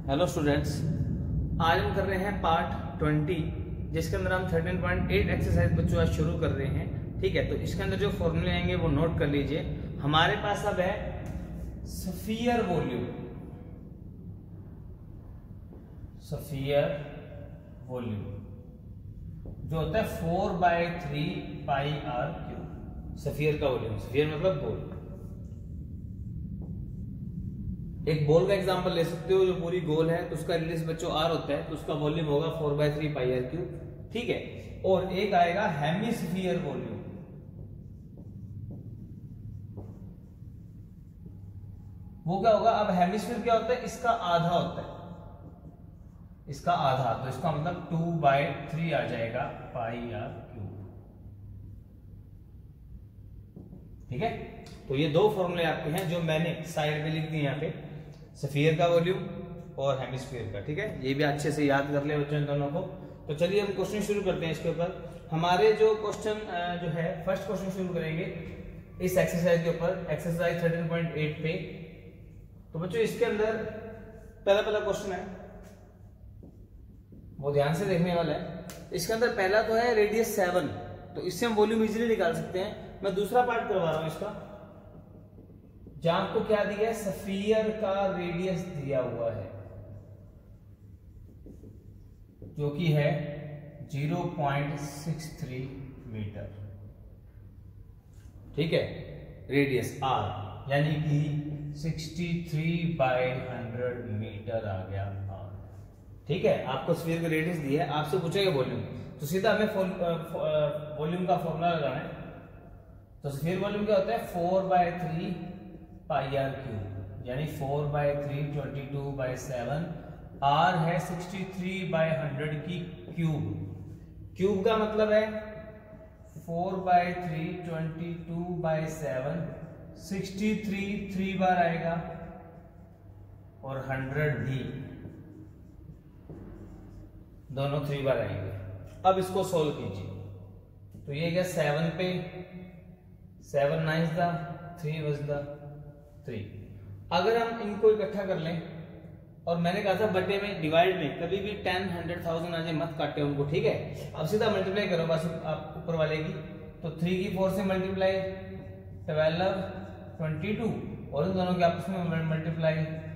Hello students, आज हम कर रहे हैं पार्ट 20 जिसके अंदर हम 13.8 एक्सरसाइज बच्चों आज शुरू कर रहे हैं। ठीक है, तो इसके अंदर जो फॉर्मूले आएंगे वो नोट कर लीजिए। हमारे पास अब है स्फीयर वॉल्यूम। स्फीयर वॉल्यूम जो होता है 4/3πr³। स्फीयर का वॉल्यूम, स्फीयर मतलब गोल। एक बॉल का एग्जांपल ले सकते हो जो पूरी गोल है, तो उसका रेडियस बच्चों r होता है, तो उसका वॉल्यूम होगा 4/3πr³। ठीक है, और एक आएगा हेमिस्फीयर वॉल्यूम। वो क्या होगा? अब हेमिस्फीयर क्या होता है? इसका आधा होता है, इसका आधा, तो इसका मतलब 2/3 आ जाएगा πr³। ठीक है, तो ये दो फॉर्मूले आपके हैं जो मैंने साइड में लिख दिए यहाँ पे, स्फीयर का वॉल्यूम और हेमिस्फीयर का। ठीक है, ये भी अच्छे से याद कर ले बच्चों इन दोनों को। तो चलिए हम क्वेश्चन शुरू करते हैं इसके ऊपर। हमारे जो क्वेश्चन जो है फर्स्ट क्वेश्चन शुरू करेंगे इस एक्सरसाइज के ऊपर, एक्सरसाइज 13.8 पे। तो बच्चों इसके अंदर पहला क्वेश्चन है, वो ध्यान से देखने वाला है। इसके अंदर पहला तो है रेडियस 7, तो इससे हम वॉल्यूम इजीली निकाल सकते हैं। मैं दूसरा पार्ट करवा रहा हूं इसका, जहां आपको क्या दिया है? स्फीयर का रेडियस दिया हुआ है जो कि है 0.63 मीटर। ठीक है, रेडियस r यानी कि 63/100 मीटर आ गया r। ठीक है, आपको स्फीयर का रेडियस दिया है, आपसे पूछेगा वॉल्यूम, तो सीधा हमें वॉल्यूम का फॉर्मूला लगाना है। तो स्फीयर वॉल्यूम क्या होता है? 4/3πr³ यानी 4/3 22/7। r है 63/100 की क्यूब। क्यूब का मतलब है 4/3 22/7, 63 3 बार आएगा और 100 भी दोनों 3 बार आएंगे। अब इसको सोल्व कीजिए, तो ये क्या? 7 पे 7 9 दा 3 was the 3। अगर हम इनको इकट्ठा कर लें, और मैंने कहा था बटे में डिवाइड में कभी भी 10 100,000 आ जाए मत काटे उनको। ठीक है, अब सीधा मल्टीप्लाई करो बस आप ऊपर वाले की। तो 3 की 4 से मल्टीप्लाई 12 22, और इन दोनों के आपस में मल्टीप्लाई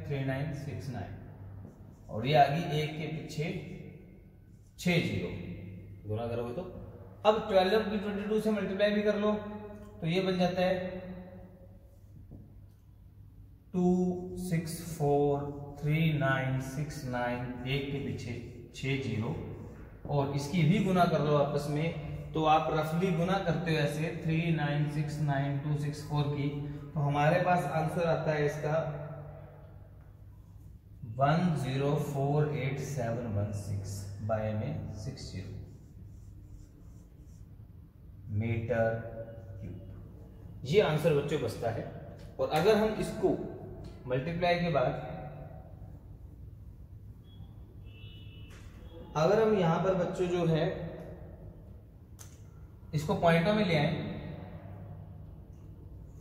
3969, और ये आ गई एक के पीछे 6 0 गुना करोगे तो। अब 12 की 22 से मल्टीप्लाई भी कर लो, तो ये बन जाता है 2643969, एक के पीछे 6 0, और इसकी भी गुना कर लो आपस में। तो आप रफली गुना करते हो ऐसे 3969264 की, तो हमारे पास आंसर आता है इसका 1048,716 बाय में 60 मीटर क्यूब। ये आंसर बच्चों बचता है। और अगर हम इसको मल्टीप्लाई के बाद, अगर हम यहां पर बच्चों जो है इसको पॉइंटों में ले आए,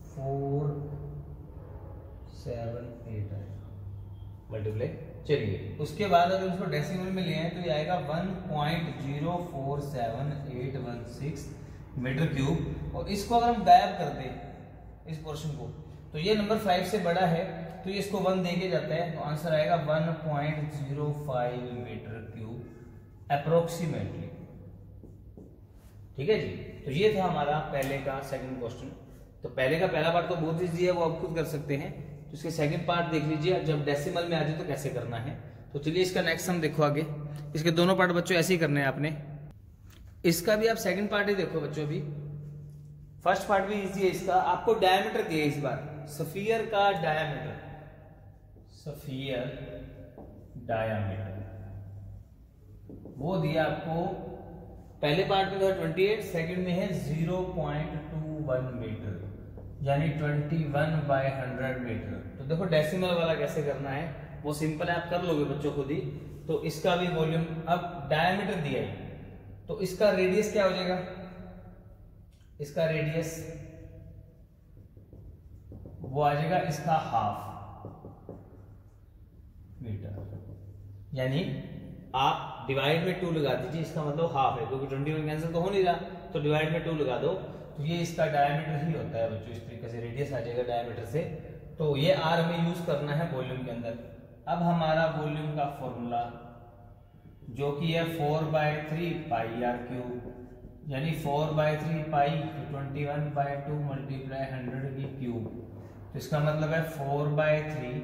4 7 8 मल्टीप्लाई। चलिए उसके बाद अगर इसको डेसिमल में ले आए तो ये आएगा 1.047816 मीटर क्यूब। और इसको अगर हम गायब कर दें इस पोर्शन को, तो ये नंबर 5 से बड़ा है, तो ये इसको 1 देके जाता है, तो आंसर आएगा 1.05 मीटर क्यूब अप्रोक्सीमेटली। ठीक है जी, तो ये था हमारा पहले का सेकंड क्वेश्चन। तो पहले का पहला पार्ट तो बहुत इजी है, वो आप खुद कर सकते हैं। तो इसके सेकंड पार्ट देख लीजिए, जब डेसिमल में आ जाए तो कैसे करना है। तो चलिए इसका नेक्स्ट हम देखो आगे। इसके दोनों पार्ट बच्चों ऐसे ही करने हैं आपने। इसका भी आप सेकंड पार्ट ही देखो बच्चों। अभी फर्स्ट पार्ट भी इजी है इसका। आपको डायमीटर दिया इस बार, स्फीयर का डायमीटर, स्फीयर डायमीटर वो दिया आपको। पहले पार्ट में था 28, सेकंड में है 0.21 मीटर यानी 21/100 मीटर। तो देखो डेसिमल वाला कैसे करना है, वो सिंपल है, आप कर लोगे बच्चों खुद ही। तो इसका भी वॉल्यूम, अब डायमीटर दिया है, तो इसका रेडियस क्या हो जाएगा? इसका रेडियस वो आ जाएगा इसका हाफ मीटर। यानी आप डिवाइड में 2 लगा दीजिए, इसका मतलब हाफ है, क्योंकि 21 कैंसिल तो हो नहीं रहा, तो डिवाइड में 2 लगा दो, तो ये इसका डायमीटर ही होता है बच्चों। इस तरीके से रेडियस आ जाएगा डायमीटर से। तो ये आर हमें यूज करना है वॉल्यूम के अंदर। अब हमारा वॉल्यूम का फॉर्मूला जो कि है 4/3 पाई आर क्यूब, यानी 4/3 पाई 21/2 मल्टीप्लाई 100 की क्यूब। तो इसका मतलब है 4/3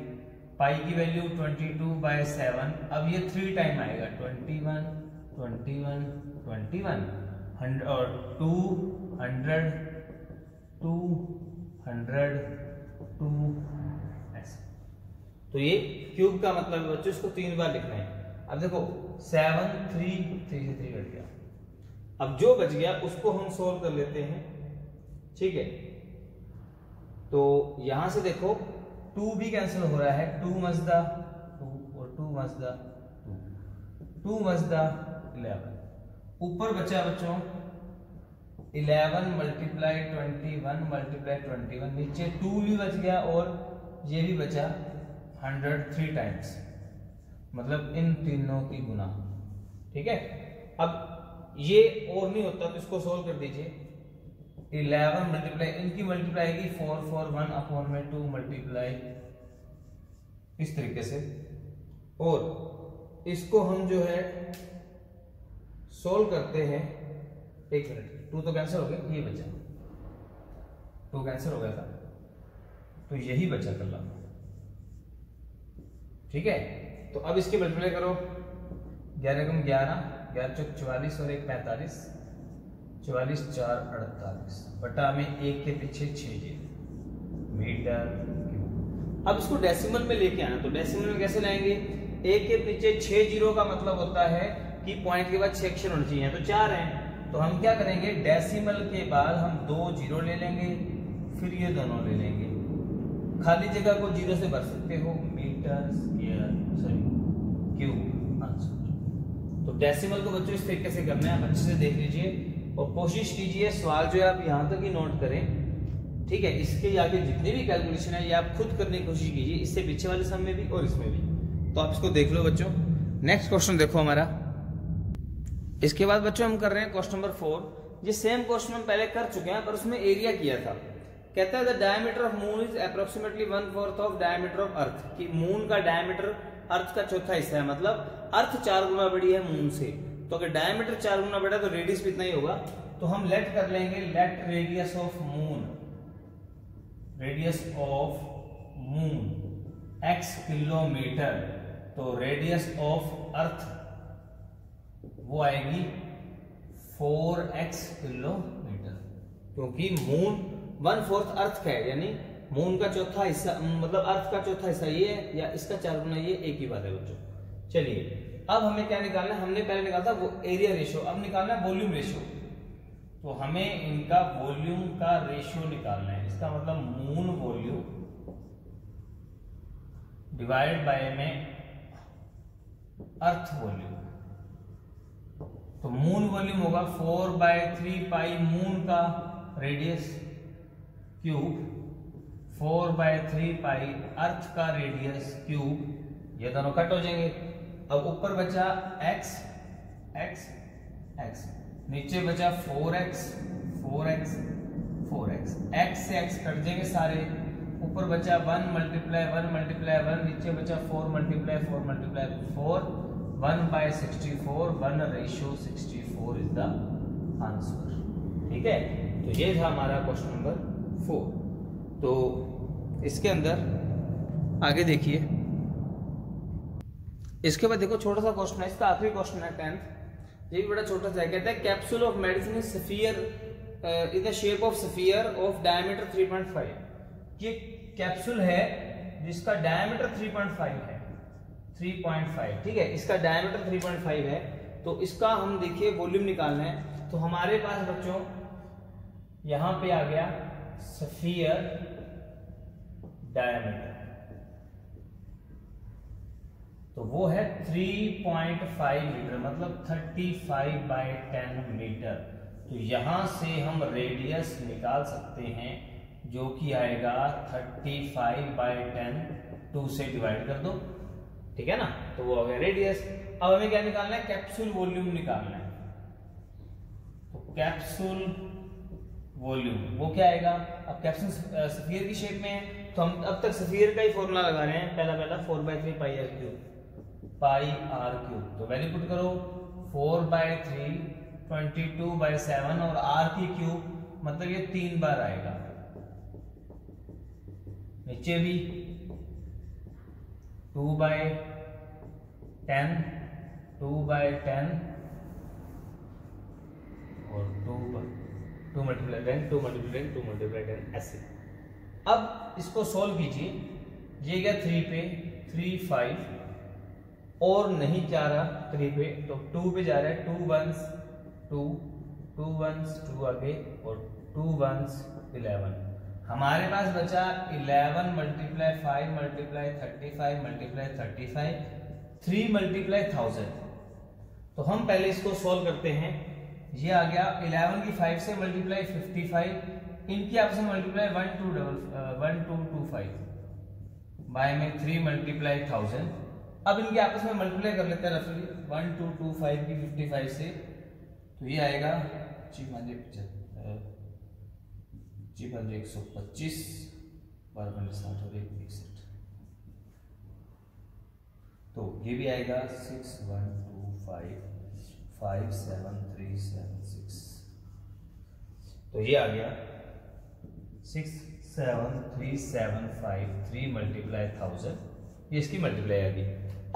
पाई की वैल्यू 22/7। अब ये 3 टाइम आएगा, 21 21 21 100 और 200 200 2 ऐसे। तो ये क्यूब का मतलब बच्चों इसको 3 बार लिखना है। अब देखो 7 3 3 से 3 कट गया, अब जो बच गया उसको हम सोल्व कर लेते हैं, ठीक है। तो यहां से देखो 2 भी कैंसिल हो रहा है, 2 मजदा 2 और 2 मजदा 2, 2 मजदा 11। ऊपर बचा बच्चों 11 मल्टीप्लाई 21 मल्टीप्लाई 21, नीचे 2 भी बच गया और ये भी बचा 103 टाइम्स, मतलब इन तीनों की गुना, ठीक है। अब ये और नहीं होता तो इसको सोल्व कर दीजिए। 11 मल्टीप्लाई इनकी मल्टीप्लाई की 4 4 1 अपॉन में 2 मल्टीप्लाई इस तरीके से, और इसको हम जो है सोल्व करते हैं। एक मिनट, 2 तो कैंसिल हो गया, ये बचा 2 कैंसिल हो गया था, तो यही बचा कल, ठीक है। तो अब इसकी मल्टीप्लाई करो, 11 कम 11 11 चौक 44 और 1 45, 44 4 48 बटा में 1 के पीछे 6 मीटर क्यूब। अब इसको डेसिमल में लेके आना, तो डेसिमल में कैसे लाएंगे? 1 के पीछे 6 जीरो का मतलब होता है कि पॉइंट के बाद 6 अक्षर होने चाहिए, तो 4 हैं, तो हम क्या करेंगे, डेसिमल के बाद हम 2 जीरो ले लेंगे, फिर ये दोनों ले लेंगे, खाली जगह को जीरो से भर सकते हो, metre square sorry cube answer. तो डेसिमल को बच्चों इस तरीके से करना है, आप अच्छे से देख लीजिए और कोशिश कीजिए सवाल जो है आप यहाँ तक ही नोट करें, ठीक है। इसके आगे जितनी भी कैलकुलेशन है ये आप खुद करने की कोशिश कीजिए, इससे पीछे वाले सम में भी और इसमें भी। तो आप इसको देख लो बच्चों। नेक्स्ट क्वेश्चन देखो हमारा, इसके बाद बच्चों हम कर रहे हैं क्वेश्चन नंबर 4। ये सेम क्वेश्चन हम पहले कर चुके हैं पर उसमें एरिया किया था। कहता है the diameter of moon is approximately 1/4 of diameter of earth, कि मून का डायमीटर अर्थ का चौथा हिस्सा है, मतलब अर्थ 4 गुना बड़ी है मून से, तो अगर डायमीटर 4 गुना बड़ा है तो रेडियस भी इतना ही होगा। तो हम लेट कर लेंगे, let radius of moon, radius of moon x kilometre, तो रेडियस ऑफ अर्थ वो आएगी 4x किलोमीटर, क्योंकि मून 1/4 अर्थ का है, यानी मून का चौथा हिस्सा, मतलब अर्थ का चौथा हिस्सा ये है या इसका 4 गुना ये, एक ही बात है बच्चों। चलिए अब हमें क्या निकालना है, हमने पहले निकाला था वो एरिया रेशियो, अब निकालना है वॉल्यूम रेशियो। तो हमें इनका वॉल्यूम का रेशियो निकालना है, इसका मतलब मून वॉल्यूम डिवाइड बाय में अर्थ वॉल्यूम। तो मून वॉल्यूम होगा 4/3 पाई मून का रेडियस क्यूब 4/3 पाई अर्थ का रेडियस क्यूब, ये दोनों कट हो जाएंगे। अब ऊपर बचा x x x, नीचे बचा 4x 4x 4x, x से x कट जाएंगे सारे, ऊपर बचा 1 मल्टीप्लाई 1 मल्टीप्लाई 1, नीचे बचा 4 multiply 4 multiply 4, 1/64, 1/64 is the answer, ठीक है। तो ये था हमारा क्वेश्चन नंबर 4। तो इसके अंदर आगे देखिए, इसके बाद देखो छोटा सा क्वेश्चन है, इसका आखिरी क्वेश्चन है 10th, ये भी बड़ा छोटा सा है। कहता है capsule of medicine is sphere in the shape of sphere of diameter 3.5। ये कैप्सूल है जिसका डायमीटर 3.5 है, 3.5, ठीक है, इसका डायमीटर 3.5 है। तो इसका हम देखिए वॉल्यूम निकालना है। तो हमारे पास बच्चों यहां पे आ गया स्फीयर डायमीटर, तो वो है 3.5 मीटर, मतलब 35/10 मीटर। तो यहां से हम रेडियस निकाल सकते हैं जो कि आएगा 35/10, 2 से डिवाइड कर दो, ठीक है ना, तो वो हो गया रेडियस। अब हमें क्या निकालना है, कैप्सूल वॉल्यूम निकालना है। तो कैप्सूल वॉल्यूम वो क्या आएगा, अब कैप्सूल स्फीयर की शेप में है, तो हम अब तक स्फीयर का ही फॉर्मूला लगा रहे हैं। पहला 4/3 पाई आर क्यूब। तो वैल्यू पुट करो 4/3 22/7 और आर की क्यूब मतलब ये 3 बार आएगा। नीचे भी 2/10 2/10 और 2 × 10 2 × 10 2 × 10 ऐसे। अब इसको सोल्व कीजिए, ये गया 3 पे 3 5 और नहीं जा रहा 3 पे, तो 2 पे जा रहा है। 2 1s 2 2 1s 2 आगे और 2 1s 11। हमारे पास बचा 11 × 5 × 35 × 35 3 × 1000। तो हम पहले इसको सोल्व करते हैं। ये आ गया 11 की 5 से मल्टीप्लाई 55, इनकी आपस में मल्टीप्लाई 1225 बाय में 3 × 1000। अब इनके आपस में मल्टीप्लाई कर लेते हैं रफली 1225 की 55 से, तो ये आएगा 125 12 और 161। तो ये भी आएगा 61255736। तो ये आ गया 67375 3 × 1000, ये इसकी मल्टीप्लाई आ गई।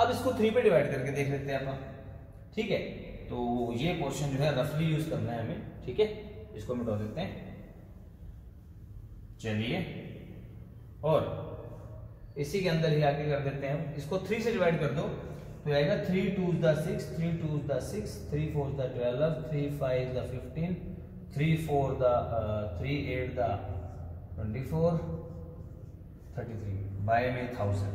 अब इसको 3 पे डिवाइड करके देख लेते हैं अपन, ठीक है। तो ये पोर्शन जो है रफली यूज करना है हमें, ठीक है। इसको मिटा देते हैं, चलिए, और इसी के अंदर ही आगे कर देते हैं। इसको 3 से डिवाइड कर दो तो आएगा 3 2s 6 3 2s 6 3 4s 12 3 5s 15 3 4 3 8 24 33 bye में 1000।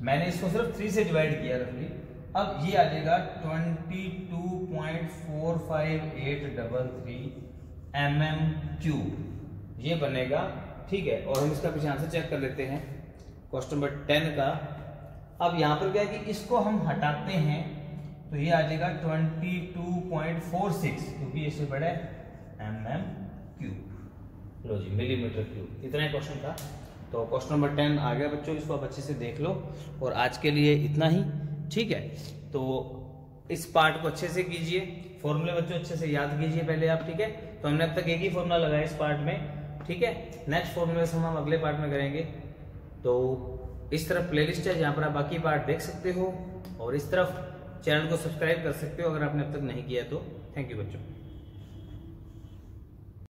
मैंने इसको सिर्फ 3 से डिवाइड किया रफली। अब ये आ जाएगा 22.45833 mm3, ये बनेगा, ठीक है। और हम इसका पीछे आंसर चेक कर लेते हैं क्वेश्चन नंबर 10 का। अब यहाँ पर क्या है कि इसको हम हटाते हैं तो ये आ जाएगा 22.46, क्योंकि इससे बड़ा है mm3, लो जी मिलीमीटर क्यूब। इतना ही क्वेश्चन था। तो क्वेश्चन नंबर 10 आ गया बच्चों, इसको आप अच्छे से देख लो। और आज के लिए इतना ही, ठीक है। तो इस पार्ट को अच्छे से कीजिए, फॉर्मूले बच्चों अच्छे से याद कीजिए पहले आप, ठीक है। तो हमने अब तक एक ही फॉर्मूला लगाया इस पार्ट में, ठीक है। नेक्स्ट फॉर्मूले से हम अगले पार्ट में करेंगे। तो इस तरफ प्लेलिस्ट है जहाँ पर आप बाकी पार्ट देख सकते हो, और इस तरफ चैनल को सब्सक्राइब कर सकते हो अगर आपने अब तक नहीं किया तो। थैंक यू बच्चों।